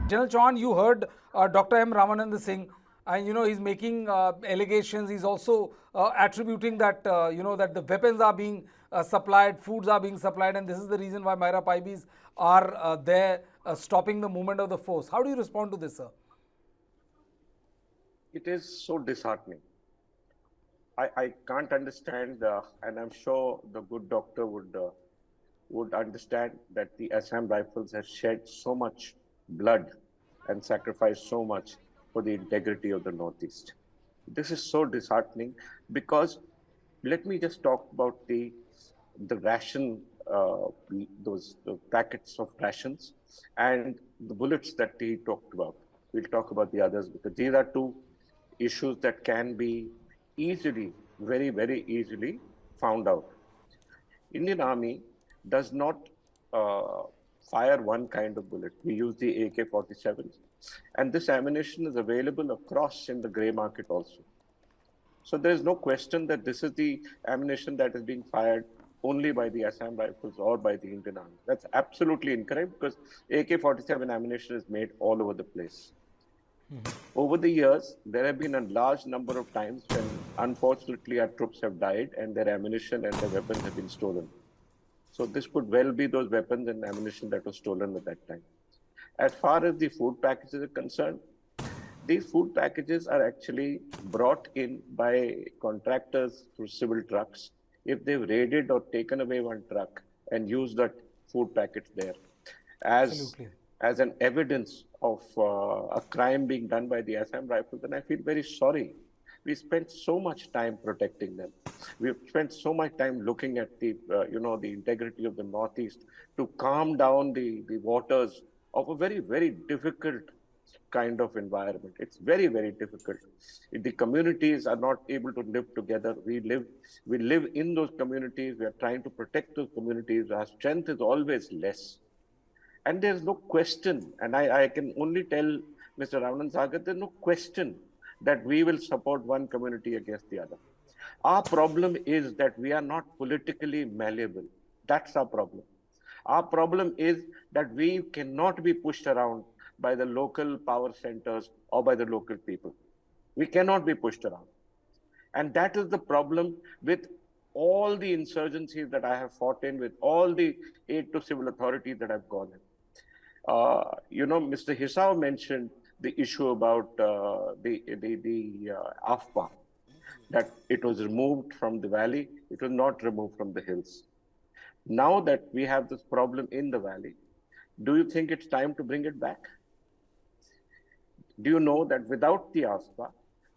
General Chauhan, you heard Dr. M. Ramanand Singh, and he's making allegations. He's also attributing that that the weapons are being supplied, foods are being supplied, and this is the reason why Myra Paibis are there stopping the movement of the force. How do you respond to this, sir? It is so disheartening. I can't understand, and I'm sure the good doctor would understand that the Assam Rifles have shed so much blood and sacrificed so much for the integrity of the Northeast. This is so disheartening because let me just talk about the ration, those the packets of rations, and the bullets that he talked about. We'll talk about the others because these are two issues that can be easily, very, very easily found out. Indian Army does not uh, fire one kind of bullet. We use the AK-47s. And this ammunition is available across in the grey market also. So there is no question that this is the ammunition that is being fired only by the Assam Rifles or by the Indian Army. That's absolutely incorrect because AK-47 ammunition is made all over the place. Over the years, there have been a large number of times when, unfortunately, our troops have died and their ammunition and their weapons have been stolen. So this could well be those weapons and ammunition that was stolen at that time. As far as the food packages are concerned, these food packages are actually brought in by contractors through civil trucks. If they've raided or taken away one truck and used that food packets there as Absolutely. as an evidence of a crime being done by the Assam Rifles, then I feel very sorry. We spent so much time protecting them. We've spent so much time looking at the integrity of the Northeast to calm down the waters of a very, very difficult kind of environment. It's very, very difficult. If the communities are not able to live together, we live in those communities. We are trying to protect those communities. Our strength is always less. And there's no question, and I can only tell Mr. Ramanand Sagar, there's no question that we will support one community against the other. Our problem is that we are not politically malleable. That's our problem. Our problem is that we cannot be pushed around by the local power centers or by the local people. We cannot be pushed around. And that is the problem with all the insurgencies that I have fought in, with all the aid to civil authorities that I've gone in. Mr. Hisao mentioned the issue about the AFPA, that it was removed from the valley, it was not removed from the hills. Now that we have this problem in the valley, do you think it's time to bring it back? Do you know that without the AFPA,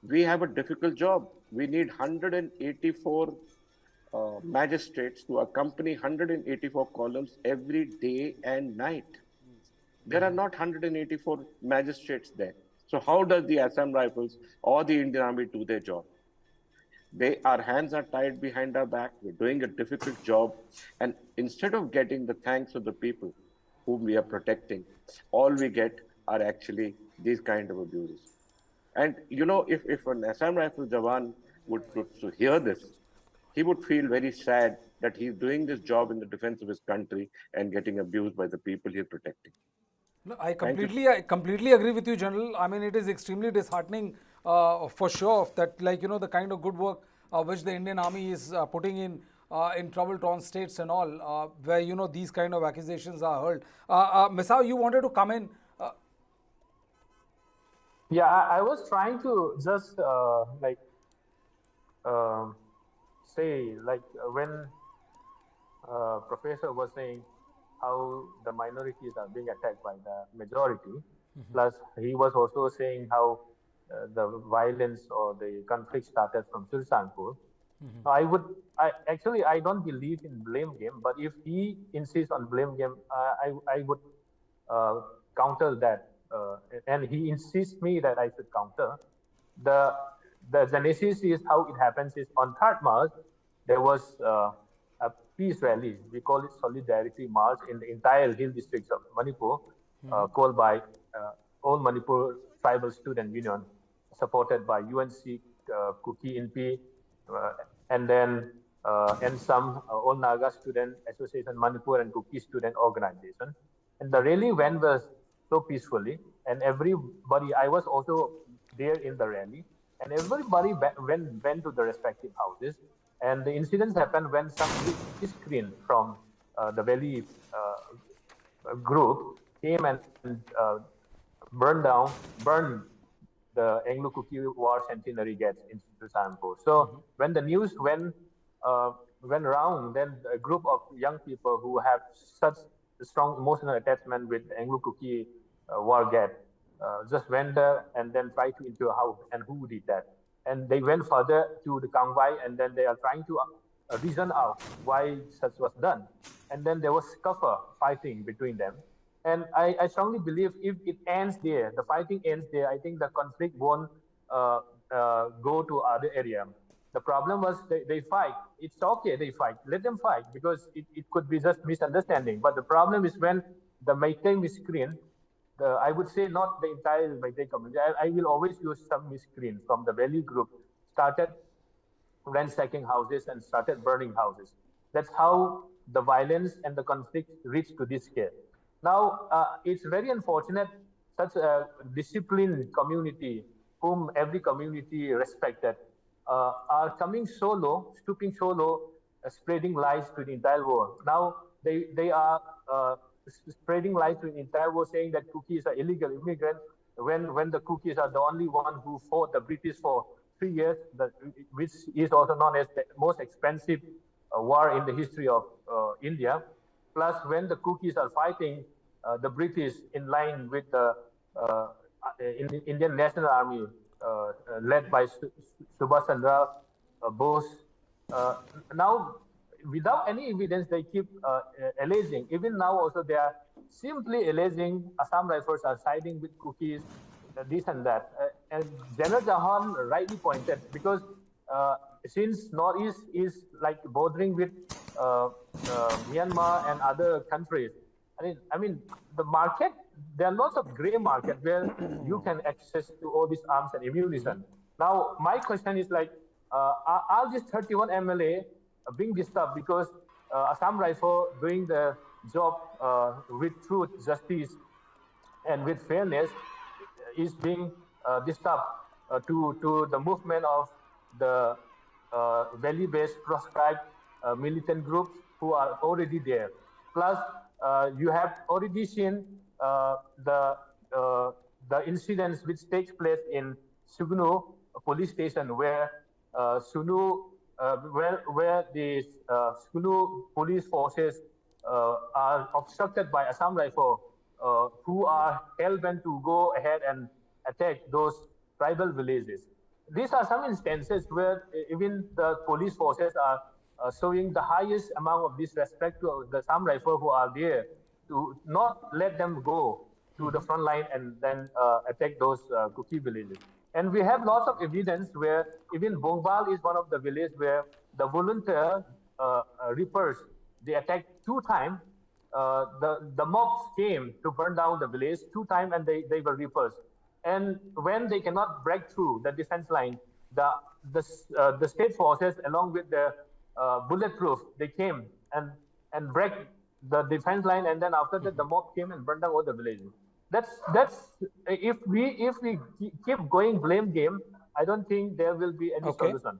we have a difficult job? We need 184 magistrates to accompany 184 columns every day and night. There are not 184 magistrates there. So how does the Assam Rifles or the Indian Army do their job? Our hands are tied behind our back. We're doing a difficult job. And instead of getting the thanks of the people whom we are protecting, all we get are actually these kind of abuses. And if an Assam Rifle Jawan would to hear this, he would feel very sad that he's doing this job in the defense of his country and getting abused by the people he's protecting. No, Thank you. I completely agree with you, General. I mean, it is extremely disheartening for sure that, the kind of good work which the Indian Army is putting in trouble-torn states and all, where these kind of accusations are heard. Misao, you wanted to come in. Yeah, I was trying to just um say when professor was saying how the minorities are being attacked by the majority. Plus, he was also saying how the violence or the conflict started from Sultanpur. I don't believe in blame game, but if he insists on blame game, I would uh, counter that, and he insists me that I should counter. The the genesis is how it happens is on 3rd March, there was a peace rally. We call it Solidarity March in the entire hill districts of Manipur, called by All Manipur Tribal Student Union, supported by UNC Kuki INPI, uh, and then and some All Naga Student Association Manipur and Kuki Student Organization. And the rally went was so peacefully, and everybody, I was also there in the rally, and everybody went to the respective houses, and the incidents happened when some miscreant from the valley group came and burned the Anglo-Kuki War centenary gates in Susanpur. So when the news went around, then a group of young people who have such strong emotional attachment with Anglo-Kuki war gate just went there and then tried to enter a house. And who did that? And they went further to the Kangwai, and then they are trying to reason out why such was done. And then there was fighting between them. And I strongly believe if it ends there, the fighting ends there, I think the conflict won't go to other area. The problem was they fight. It's okay, they fight. Let them fight, because it could be just misunderstanding. But the problem is when the Meitei miscreant, I would say not the entire Meitei community, I will always use some miscreant from the Valley group, started ransacking houses and started burning houses. That's how the violence and the conflict reached to this scale. Now, it's very unfortunate such a disciplined community, whom every community respected, are coming so low, stooping so low, spreading lies to the entire world. Now, they are spreading lies to the entire world, saying that Kukis are illegal immigrants, when the Kukis are the only one who fought the British for 3 years, which is also known as the most expensive war in the history of India. Plus, when the Kukis are fighting the British in line with the Indian National Army, led by Subhash Chandra Bose. Now, without any evidence, they keep alleging. Even now, also, they are simply alleging Assam Rifles are siding with Kukis, this and that. And General Jahan rightly pointed, because since Northeast is like bordering with Myanmar and other countries, I mean, the market, there are lots of gray market where you can access to all these arms and ammunition. Now, my question is like, are these 31 MLA being disturbed because Assam Rifle doing the job with truth, justice, and with fairness is being disturbed to the movement of the valley-based proscribed militant groups who are already there. Plus, you have already seen the incidents which takes place in Sugnu police station, where where the Sugnu police forces are obstructed by Assam Rifle, who are hell-bent to go ahead and attack those tribal villages. These are some instances where even the police forces are showing the highest amount of disrespect to the Assam Rifle who are there, to not let them go to the front line and then attack those Kuki villages. And we have lots of evidence where even Bongbal is one of the villages where the volunteer reapers, they attacked 2 times. The mobs came to burn down the village 2 times, and they were reapers. And when they cannot break through the defense line, the state forces, along with the bulletproof, they came and break the defense line, and then after that the mob came and burned down all the villages. That's if we keep going blame game, I don't think there will be any solution.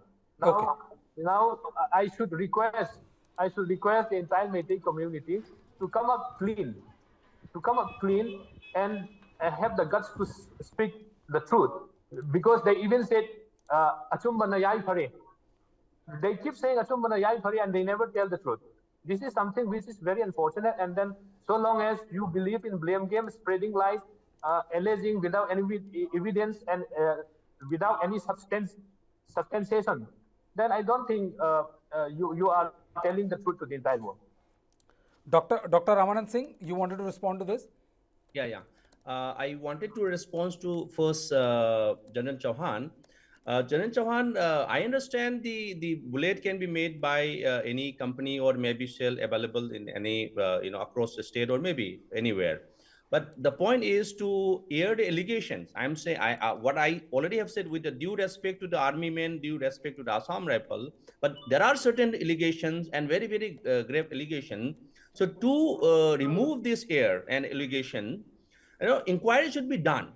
Now I should request the entire Meitei community to come up clean, and have the guts to speak the truth, because they even said Achumbana Yai Phare. They keep saying Achumbana Yai Phare, and they never tell the truth. This is something which is very unfortunate. And then, so long as you believe in blame game, spreading lies, alleging without any evidence and without any substantiation, then I don't think you are telling the truth to the entire world. Dr. Ramanand Singh, you wanted to respond to this? Yeah. I wanted to respond to first General Chauhan. General Chauhan, I understand the bullet can be made by any company or maybe still available in any, across the state or maybe anywhere. But the point is to air the allegations. I'm saying what I already have said, with the due respect to the army men, due respect to the Assam Rifle, but there are certain allegations and very, very grave allegations. So to remove this air and allegation, Inquiry should be done.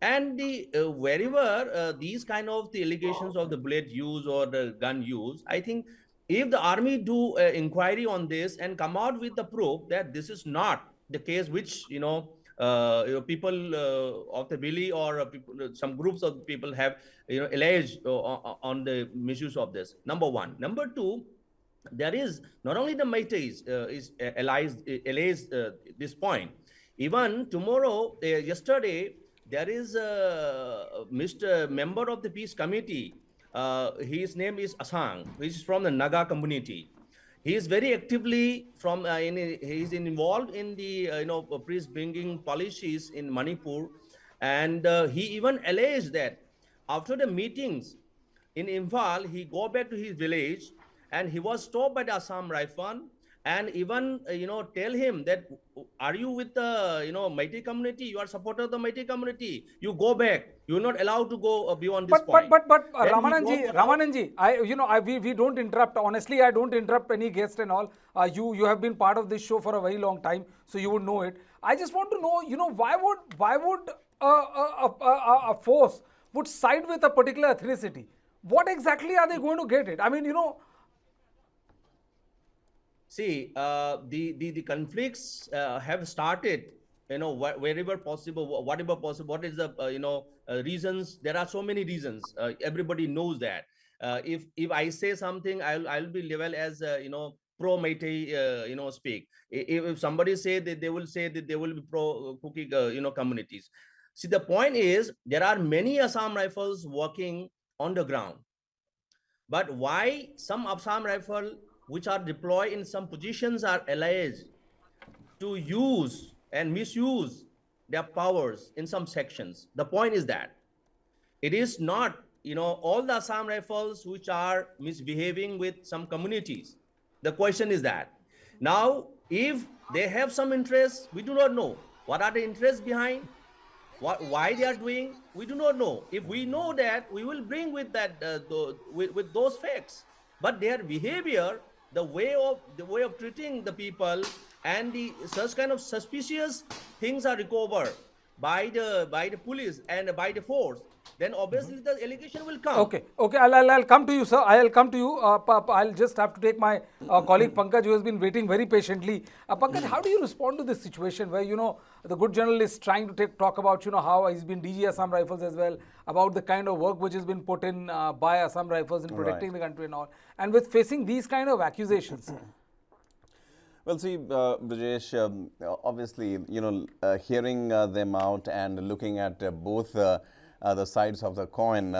And the wherever these kind of the allegations of the bullet use or the gun use, I think if the army do inquiry on this and come out with the proof that this is not the case, which people of the Billy or people, some groups of people have alleged on the misuse of this. Number one. Number two, there is not only the Meiteis is allies this point. Even tomorrow, yesterday, there is a Mr. member of the peace committee. His name is Asang, which is from the Naga community. He is very actively from he is involved in the peace bringing policies in Manipur, and he even alleged that after the meetings in Imphal, he go back to his village and he was stopped by the Assam Rifle and even tell him that, are you with the Meitei community? You are supporter of the Meitei community. You go back. You are not allowed to go beyond this point. But Then he Ramananji, we don't interrupt. Honestly, I don't interrupt any guest and all. You have been part of this show for a very long time, so you would know it. I just want to know, why would a force would side with a particular ethnicity? What exactly are they going to get it? I mean, See, the conflicts have started, wherever possible, whatever possible. What is the reasons? There are so many reasons. Everybody knows that. If I say something, I'll be labeled as pro Meitei speak. If somebody say that, they will say that they will be pro Kuki communities. See, the point is there are many Assam Rifles working on the ground. But why some Assam Rifle which are deployed in some positions are alleged to use and misuse their powers in some sections? The point is that it is not, all the Assam Rifles which are misbehaving with some communities. The question is that now, if they have some interests, we do not know what are the interests behind. Why they are doing, we do not know. If we know that, we will bring with that with those facts. But their behavior, the way of treating the people, and such kind of suspicious things are recovered by the police and by the force, then obviously the allegation will come. Okay, I'll come to you, sir. I'll come to you. I'll just have to take my colleague Pankaj, who has been waiting very patiently. Pankaj, how do you respond to this situation where, the good journalist trying to talk about, how he's been DG Assam Rifles as well, about the kind of work which has been put in by Assam Rifles in protecting the country and all, and with facing these kind of accusations? Well, see, Brajesh, obviously, hearing them out and looking at both the sides of the coin,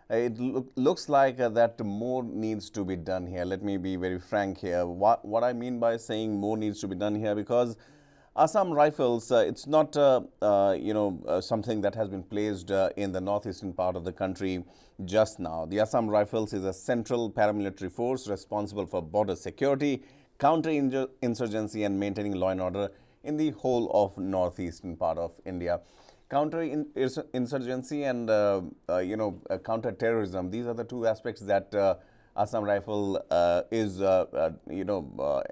it looks like that more needs to be done here. Let me be very frank here. What I mean by saying more needs to be done here, because Assam Rifles, it's not something that has been placed in the northeastern part of the country just now. The Assam Rifles is a central paramilitary force responsible for border security, counter-insurgency and maintaining law and order in the whole of northeastern part of India. Counter-insurgency and counter-terrorism, these are the two aspects that Assam Rifle is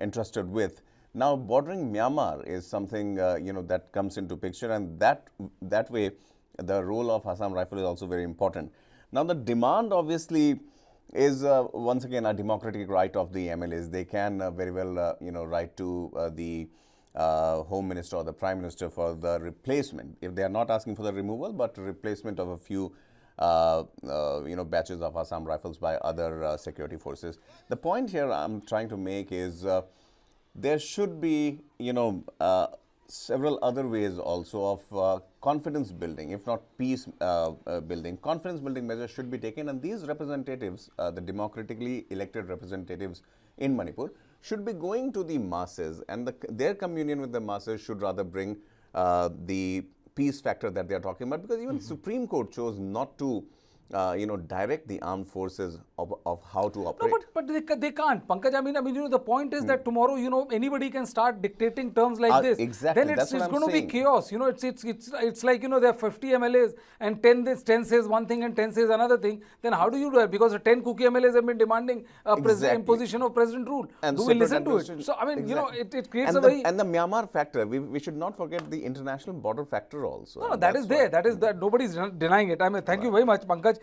entrusted with. Now, bordering Myanmar is something that comes into picture, and that way the role of Assam Rifle is also very important. Now, the demand obviously is once again a democratic right of the MLAs. They can very well write to the Home Minister or the Prime Minister for the replacement, if they are not asking for the removal, but replacement of a few batches of Assam Rifles by other security forces. The point here I'm trying to make is there should be several other ways also of confidence building, if not peace building. Confidence building measures should be taken, and these representatives, the democratically elected representatives in Manipur, should be going to the masses, and their communion with the masses should rather bring the peace factor that they are talking about, because even Supreme Court chose not to direct the armed forces of how to No, operate. but they can't. Pankaj, I mean, the point is that tomorrow, anybody can start dictating terms like this. Exactly, Then that's what it's I'm going to be saying. chaos. It's like, there are 50 MLAs and 10 says one thing and 10 says another thing. Then how do you do it? Because 10 cookie MLAs have been demanding Exactly. imposition of president rule. And Do we separate listen to it? administration. So, I mean, Exactly. it creates and a the, very... And the Myanmar factor, we should not forget the international border factor also. No, and that that's is there. why- That is that. Nobody's denying it. I mean, thank you very much, Pankaj.